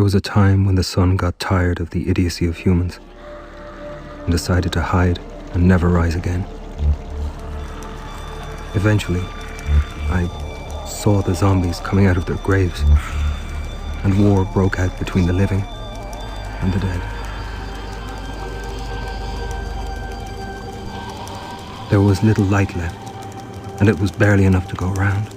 There was a time when the sun got tired of the idiocy of humans and decided to hide and never rise again. Eventually, I saw the zombies coming out of their graves, and war broke out between the living and the dead. There was little light left, and it was barely enough to go around.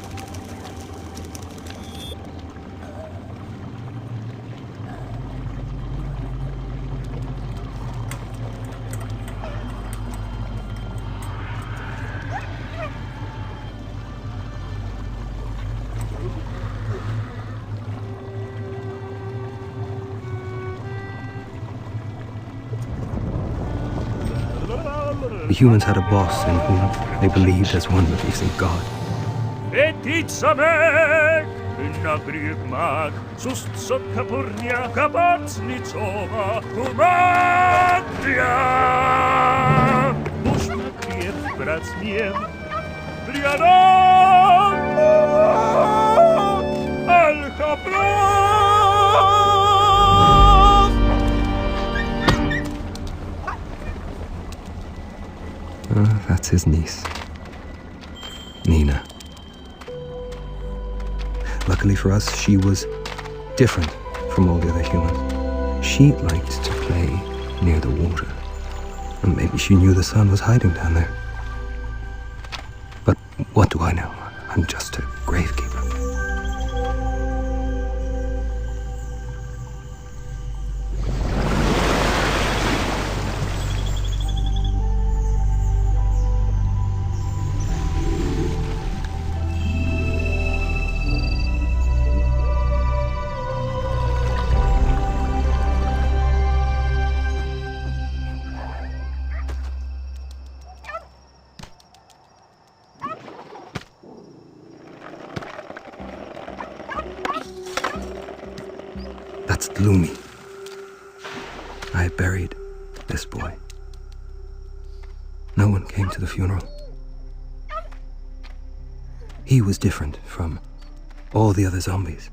The humans had a boss in whom they believed as one believes in God. That's his niece, Nina. Luckily for us, she was different from all the other humans. She liked to play near the water, and maybe she knew the sun was hiding down there. But what do I know? I'm just a gravekeeper. That's Gloomy. I buried this boy. No one came to the funeral. He was different from all the other zombies.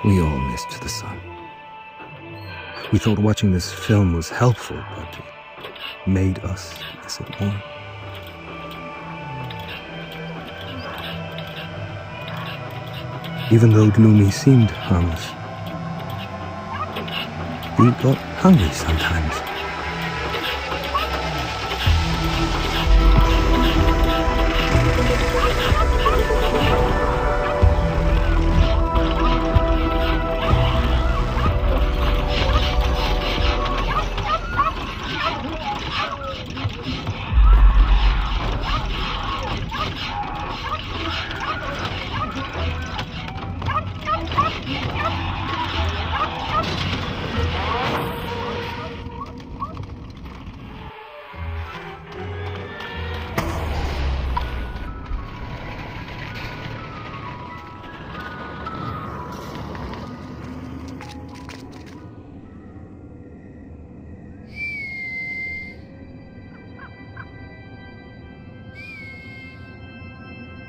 We all missed the sun. We thought watching this film was helpful, but it made us miss it more. Even though Gloomy seemed harmless, he got hungry sometimes.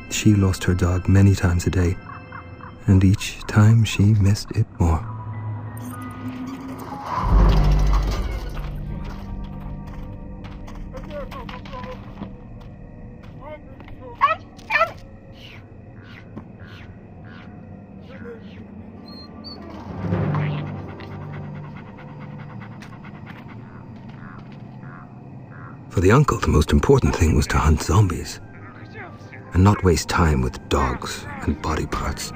She lost her dog many times a day, and each time she missed it more. For the uncle, the most important thing was to hunt zombies and not waste time with dogs and body parts.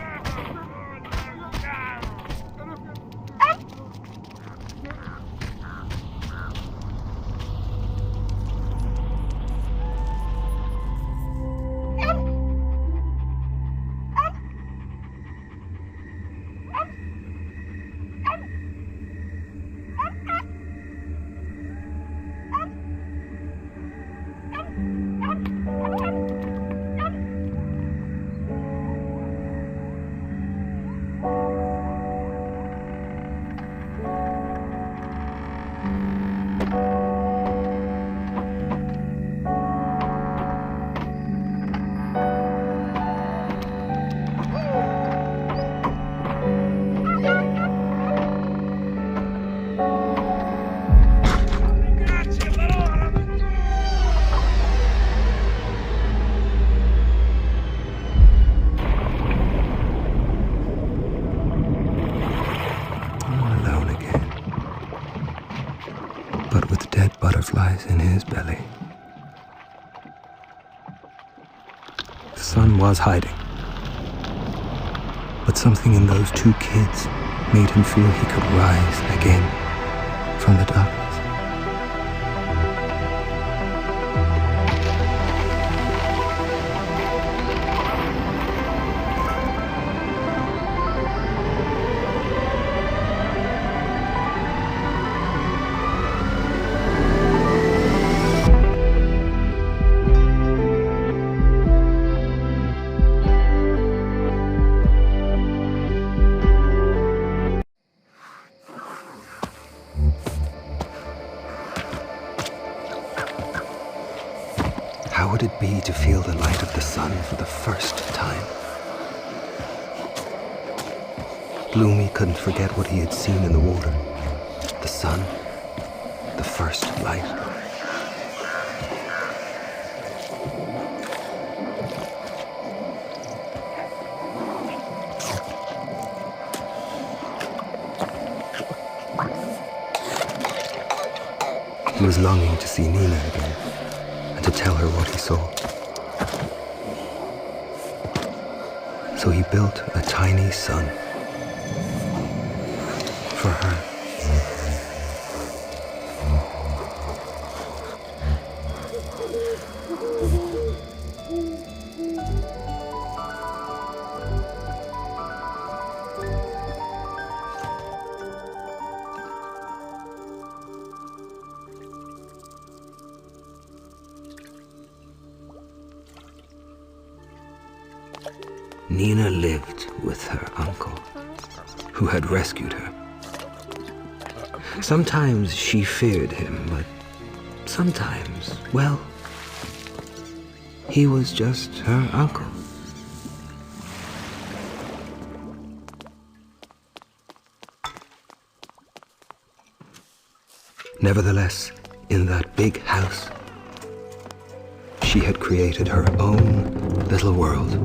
butterflies in his belly. The sun was hiding, but something in those two kids made him feel he could rise again from the darkness. How would it be to feel the light of the sun for the first time? Gloomy couldn't forget what he had seen in the water. The sun, the first light. He was longing to see Nina again, and to tell her what he saw. So he built a tiny sun for her. Nina lived with her uncle, who had rescued her. Sometimes she feared him, but sometimes, well, he was just her uncle. Nevertheless, in that big house, she had created her own little world.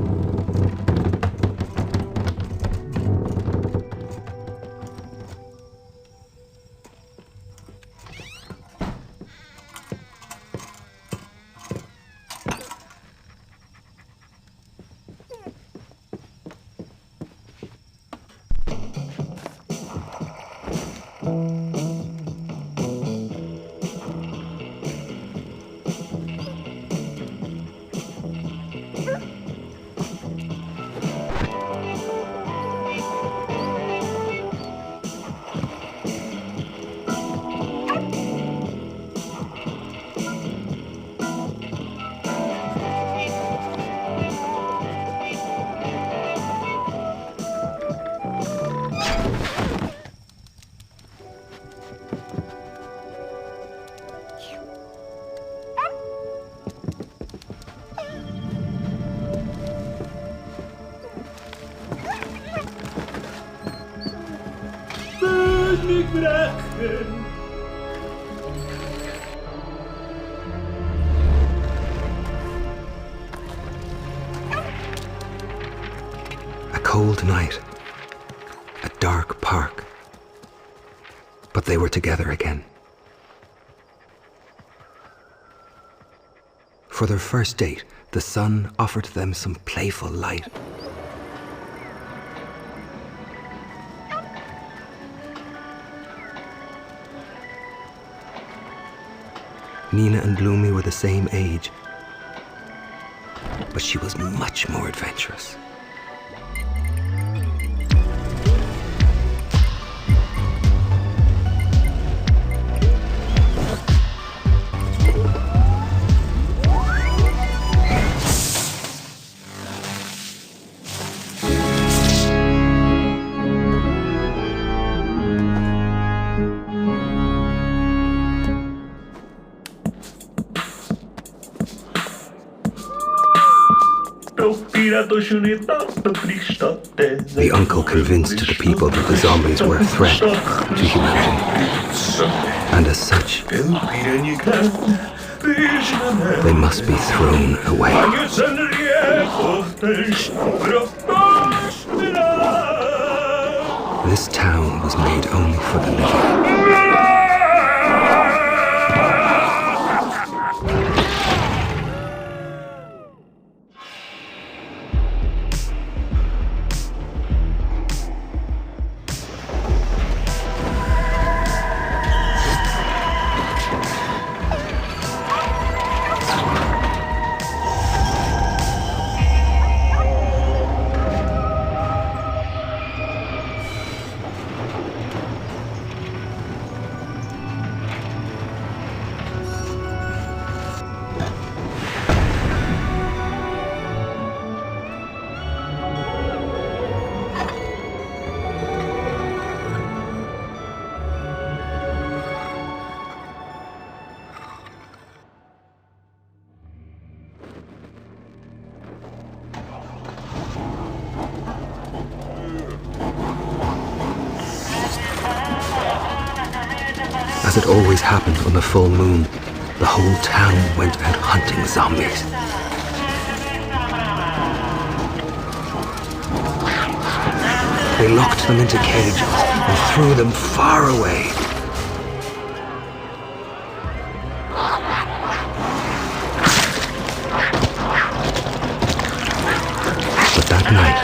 A cold night, a dark park, but they were together again. For their first date, the sun offered them some playful light. Nina and Gloomy were the same age, but she was much more adventurous. The uncle convinced the people that the zombies were a threat to humanity, and as such, they must be thrown away. This town was made only for the living. as it always happened on the full moon, the whole town went out hunting zombies. They locked them into cages and threw them far away. But that night,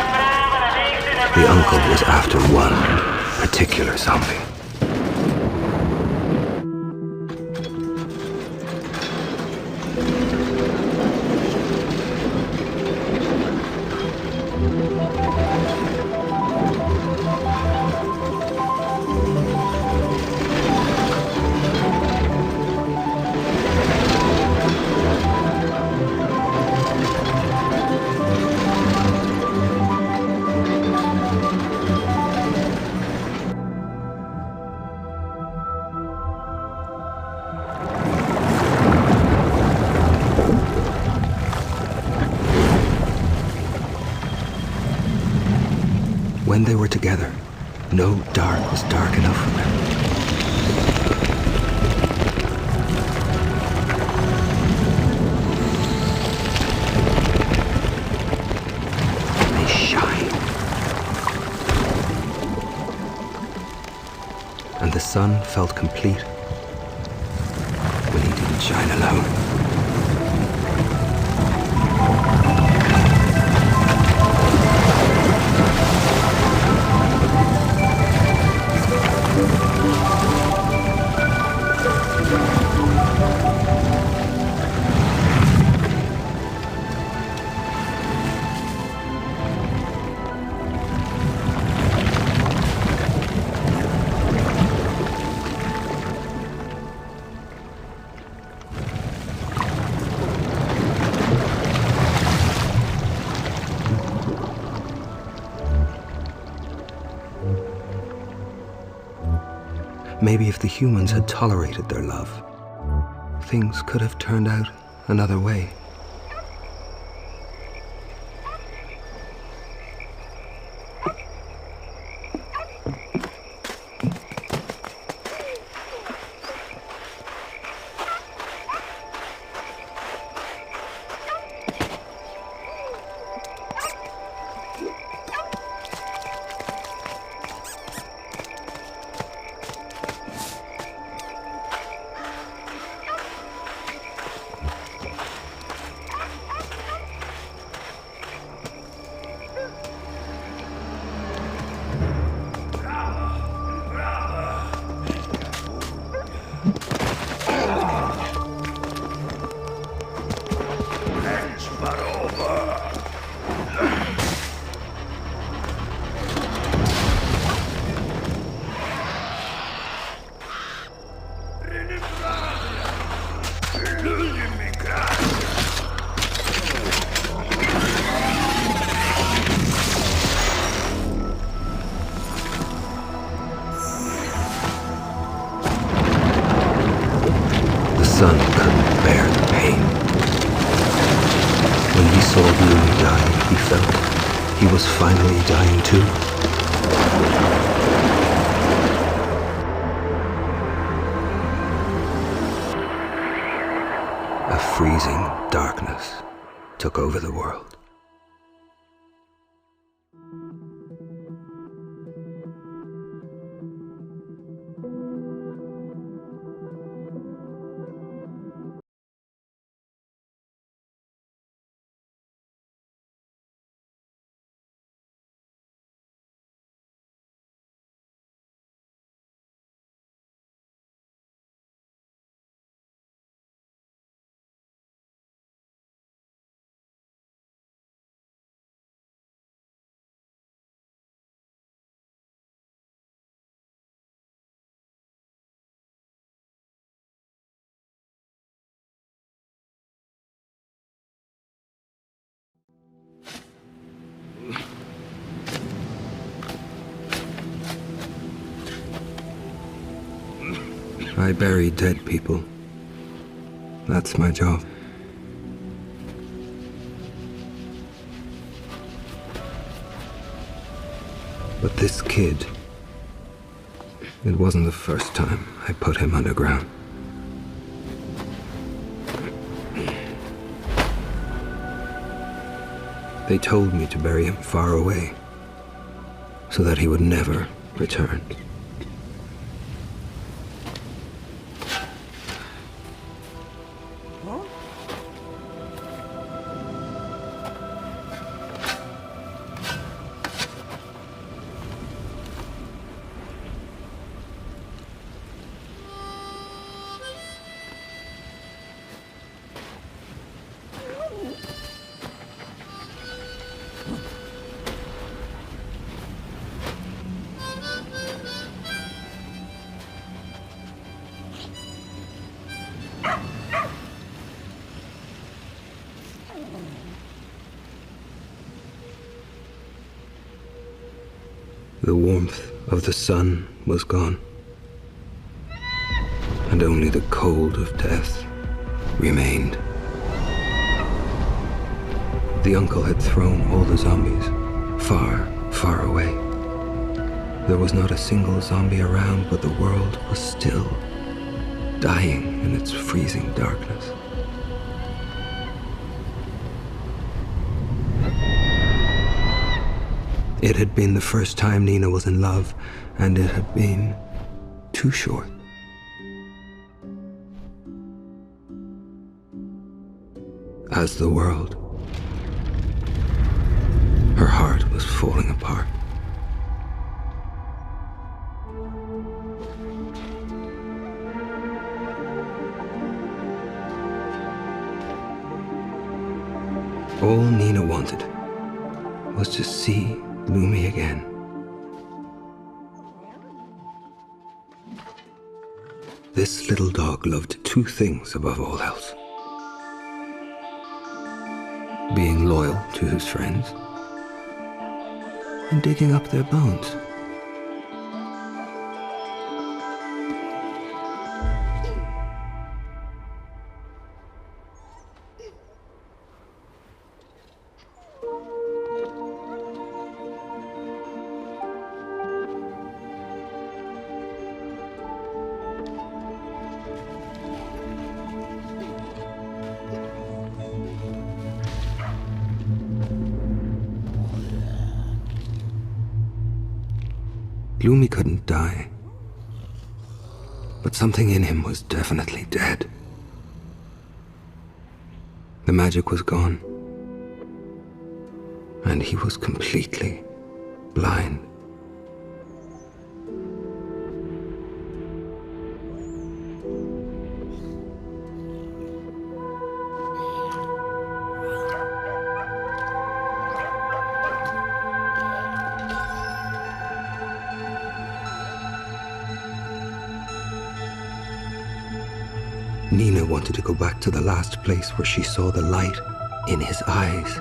the uncle was after one particular zombie. When they were together, no dark was dark enough for them. They shine. And the sun felt complete when he didn't shine alone. Maybe if the humans had tolerated their love, things could have turned out another way. The son couldn't bear the pain. When he saw Gloomy die, he felt he was finally dying too. A freezing darkness took over the world. I bury dead people. That's my job. But this kid, It wasn't the first time I put him underground. They told me to bury him far away, so that he would never return. The warmth of the sun was gone, and only the cold of death remained. The uncle had thrown all the zombies far, far away. There was not a single zombie around, but the world was still, dying in its freezing darkness. It had been the first time Nina was in love, and it had been too short. As the world, her heart was falling apart. All Nina wanted was to see Gloomy again. This little dog loved two things above all else: being loyal to his friends and digging up their bones. Gloomy couldn't die, but something in him was definitely dead. The magic was gone, and he was completely blind. Nina wanted to go back to the last place where she saw the light in his eyes.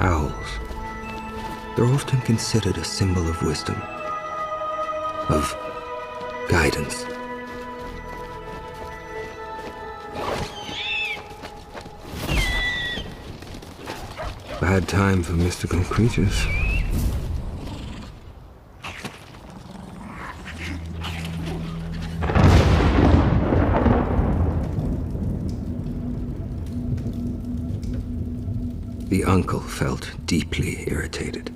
Owls. They're often considered a symbol of wisdom, of guidance. Bad time for mystical creatures. The uncle felt deeply irritated.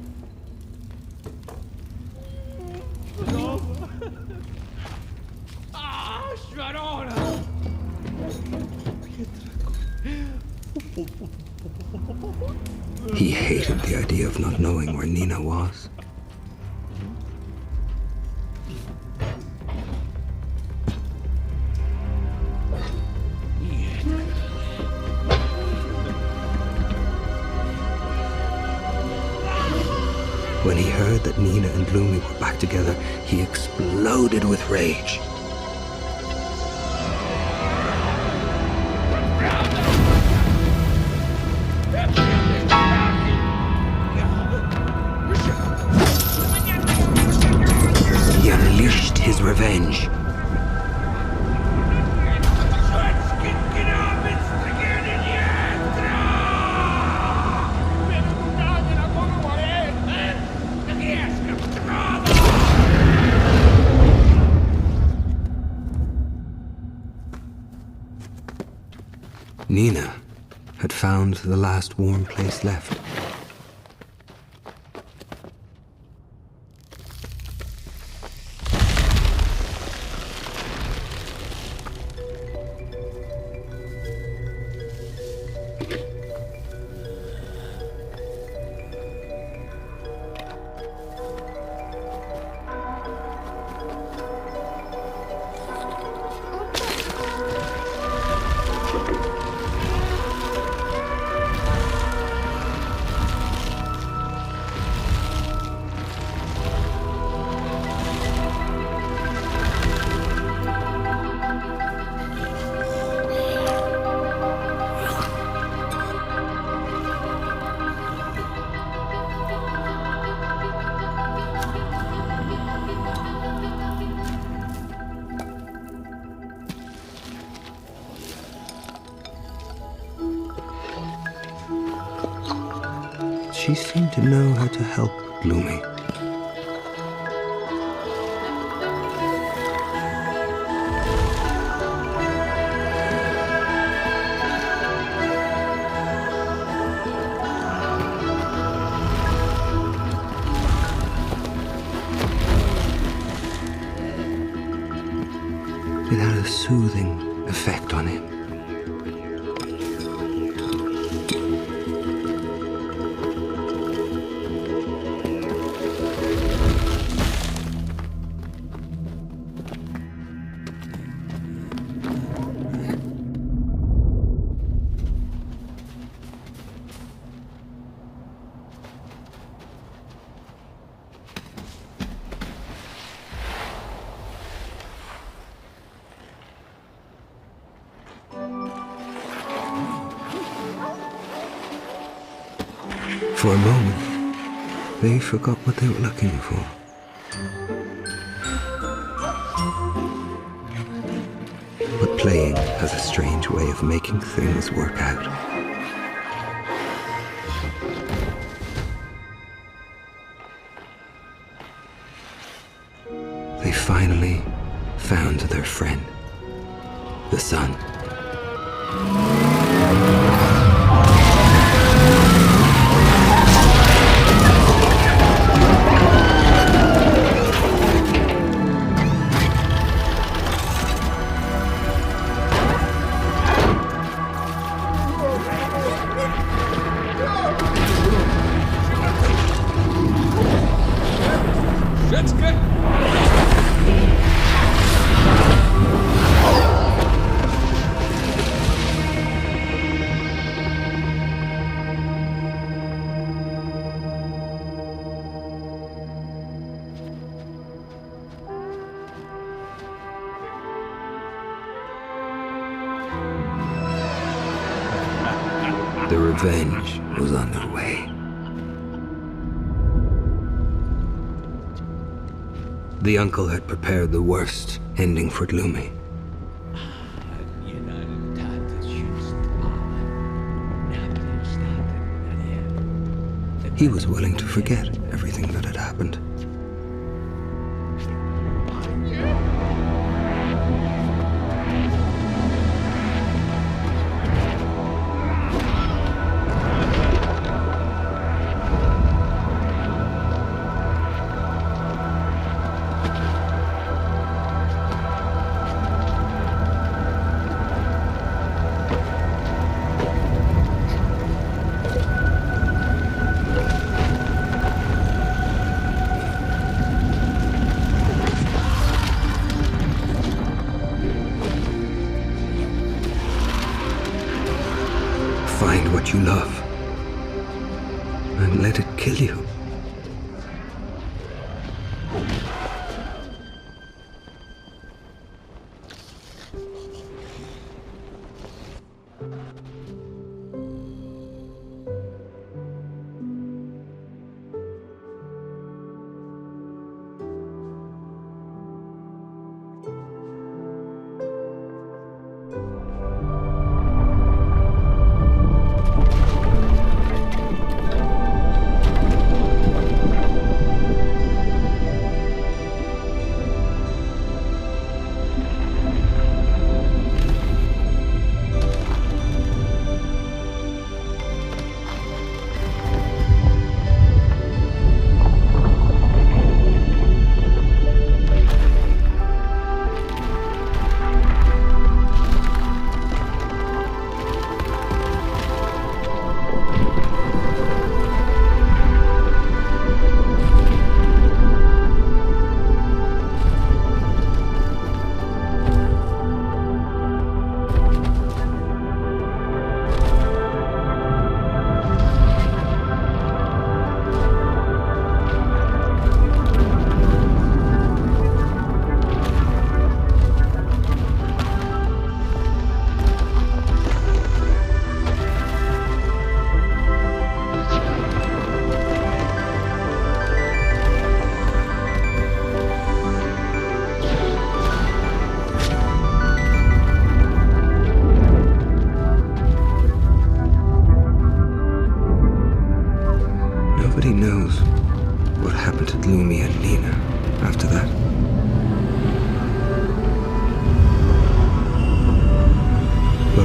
He hated the idea of not knowing where Nina was. When he heard that Nina and Gloomy were back together, he exploded with rage. He unleashed his revenge. Nina had found the last warm place left. She seemed to know how to help Gloomy. It had a soothing effect on him. For a moment, they forgot what they were looking for. But playing has a strange way of making things work out. They finally found their friend, the sun. The revenge was underway. The uncle had prepared the worst ending for Gloomy. He was willing to forget everything that had happened. Find what you love and let it kill you.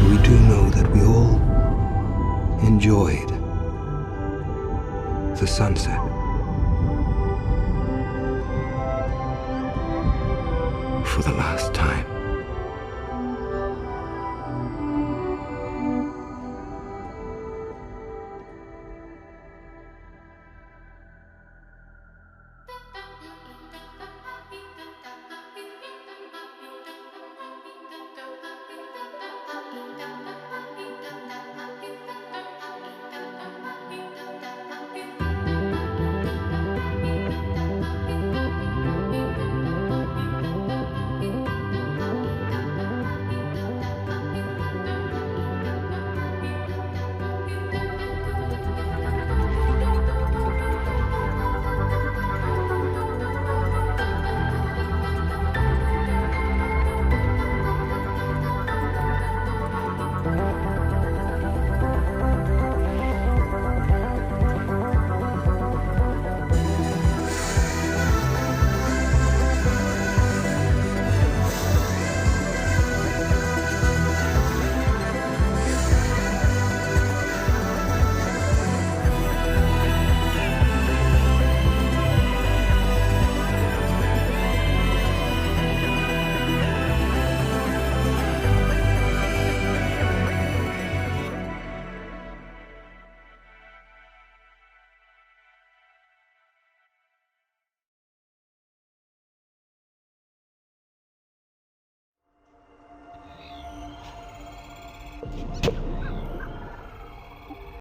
we do know that we all enjoyed the sunset for the last